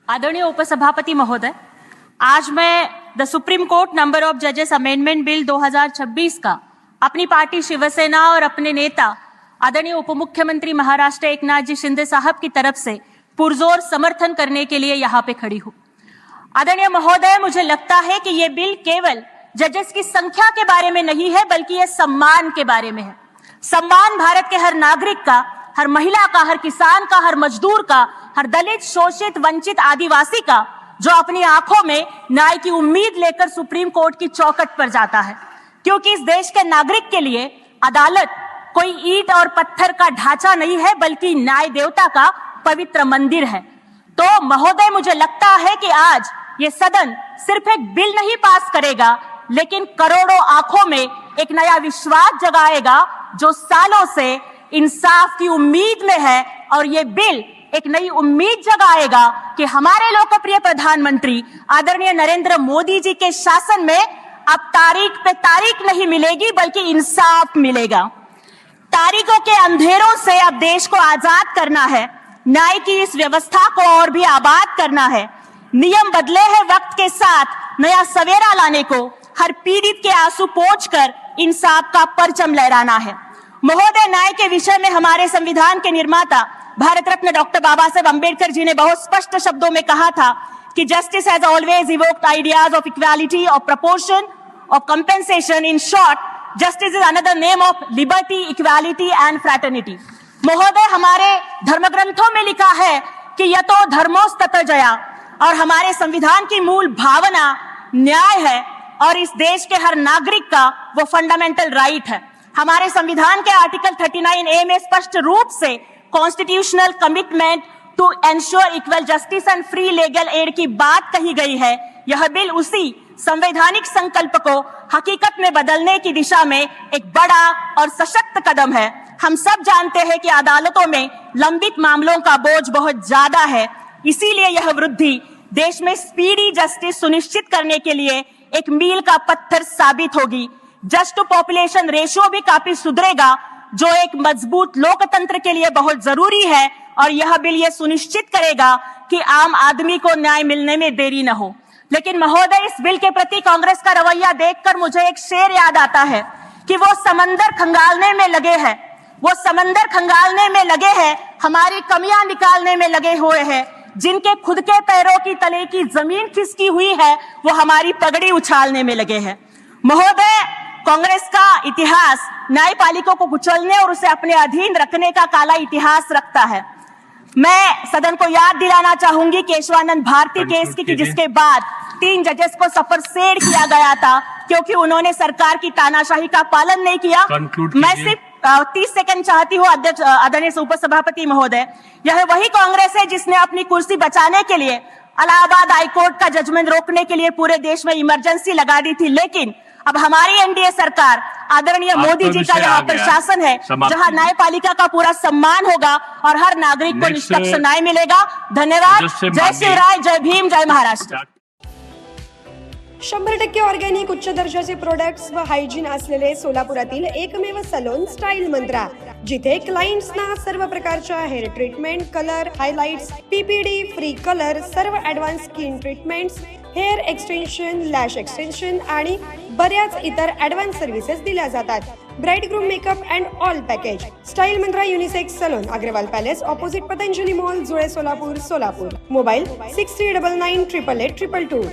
आदरणीय उपसभापति महोदय, आज मैं the supreme court number of जजेस अमेंडमेंट बिल 2026 का अपनी पार्टी शिवसेना और अपने नेता आदरणीय उप मुख्यमंत्री महाराष्ट्र एकनाथ जी शिंदे साहब की तरफ से पुरजोर समर्थन करने के लिए यहाँ पे खड़ी हूँ। आदरणीय महोदय, मुझे लगता है कि ये बिल केवल जजेस की संख्या के बारे में नहीं है, बल्कि ये सम्मान के बारे में है। सम्मान भारत के हर नागरिक का, हर महिला का, हर किसान का, हर मजदूर का, हर दलित, शोषित, वंचित, आदिवासी का, जो अपनी आंखों में न्याय की उम्मीद लेकर सुप्रीम कोर्ट की चौखट पर जाता है। क्योंकि इस देश के नागरिक के लिए अदालत कोई ईंट और पत्थर का ढांचा नहीं है, बल्कि न्याय देवता का पवित्र मंदिर है। तो महोदय, मुझे लगता है कि आज ये सदन सिर्फ एक बिल नहीं पास करेगा, लेकिन करोड़ों आंखों में एक नया विश्वास जगाएगा जो सालों से इंसाफ की उम्मीद में है। और ये बिल एक नई उम्मीद जगाएगा कि हमारे लोकप्रिय प्रधानमंत्री आदरणीय नरेंद्र मोदी जी के शासन में अब तारीख पे तारीख नहीं मिलेगी, बल्कि इंसाफ मिलेगा। तारीखों के अंधेरों से अब देश को आजाद करना है, न्याय की इस व्यवस्था को और भी आबाद करना है। नियम बदले हैं वक्त के साथ, नया सवेरा लाने को हर पीड़ित के आंसू पोंछकर इंसाफ का परचम लहराना है। महोदय, न्याय के विषय में हमारे संविधान के निर्माता भारत रत्न डॉक्टर बाबा साहेब अंबेडकर जी ने बहुत स्पष्ट शब्दों में कहा था कि justice has always evoked ideas of equality, of proportion, of compensation. In short, justice is another name of liberty, equality and fraternity. महोदय, हमारे धर्म ग्रंथों में लिखा है कि यतो धर्मोस्ततो जया, और हमारे संविधान की मूल भावना न्याय है और इस देश के हर नागरिक का वो फंडामेंटल राइट है। हमारे संविधान के आर्टिकल 39A में स्पष्ट रूप से constitutional commitment to ensure equal justice and free legal aid की बात कही गई है। यह बिल उसी संवैधानिक संकल्प को हकीकत में बदलने की दिशा में एक बड़ा और सशक्त कदम है। हम सब जानते हैं कि अदालतों में लंबित मामलों का बोझ बहुत ज्यादा है, इसीलिए यह वृद्धि देश में स्पीडी जस्टिस सुनिश्चित करने के लिए एक मील का पत्थर साबित होगी। जस्ट टू पॉपुलेशन रेशियो भी काफी सुधरेगा, जो एक मजबूत लोकतंत्र के लिए बहुत जरूरी है। और यह बिल ये सुनिश्चित करेगा कि आम आदमी को न्याय मिलने में देरी न हो। लेकिन महोदय, इस बिल के प्रति कांग्रेस का रवैया देखकर मुझे एक शेर याद आता है कि वो समंदर खंगालने में लगे हैं, वो समंदर खंगालने में लगे हैं, हमारी कमियां निकालने में लगे हुए हैं। जिनके खुद के पैरों की तले की जमीन खिसकी हुई है, वो हमारी पगड़ी उछालने में लगे हैं। महोदय, कांग्रेस का इतिहास न्यायपालिका को कुचलने और उसे अपने अधीन रखने का काला इतिहास रखता है। मैं सदन को याद दिलाना चाहूंगी केशवानंद भारती केस की, जिसके बाद 3 जजेस को सफरसेर किया गया था क्योंकि उन्होंने सरकार की तानाशाही का पालन नहीं किया। मैं सिर्फ 30 सेकंड चाहती हूँ अध्यक्ष, आदरणीय उपसभापति महोदय। यह वही कांग्रेस है जिसने अपनी कुर्सी बचाने के लिए इलाहाबाद हाईकोर्ट का जजमेंट रोकने के लिए पूरे देश में इमरजेंसी लगा दी थी। लेकिन अब हमारी एनडीए सरकार, आदरणीय मोदी जी का यहाँ पर शासन है, जहाँ न्यायपालिका का पूरा सम्मान होगा और हर नागरिक को निष्पक्ष न्याय मिलेगा। धन्यवाद। जय शिवराय, जय भीम, जय महाराष्ट्र। 100% ऑर्गॅनिक उच्च दर्जाचे प्रोडक्ट्स व हायजीन असलेले सोलापुरातील एकमेव सलोन स्टाईल मंत्रा, जिथे क्लायंट्सना सर्व प्रकारच्या hair treatment, colour, highlights, PPD, free colour, सर्व advance skin treatments, hair extension, lash extension आणि बऱ्याच इतर ॲडव्हान्स सर्व्हिसेस दिल्या जातात। Bridegroom makeup and all package. Style mantra unisex salon, Agarwal palace, opposite Patanjali mall, Jule, Solapur. Mobile 6399888822।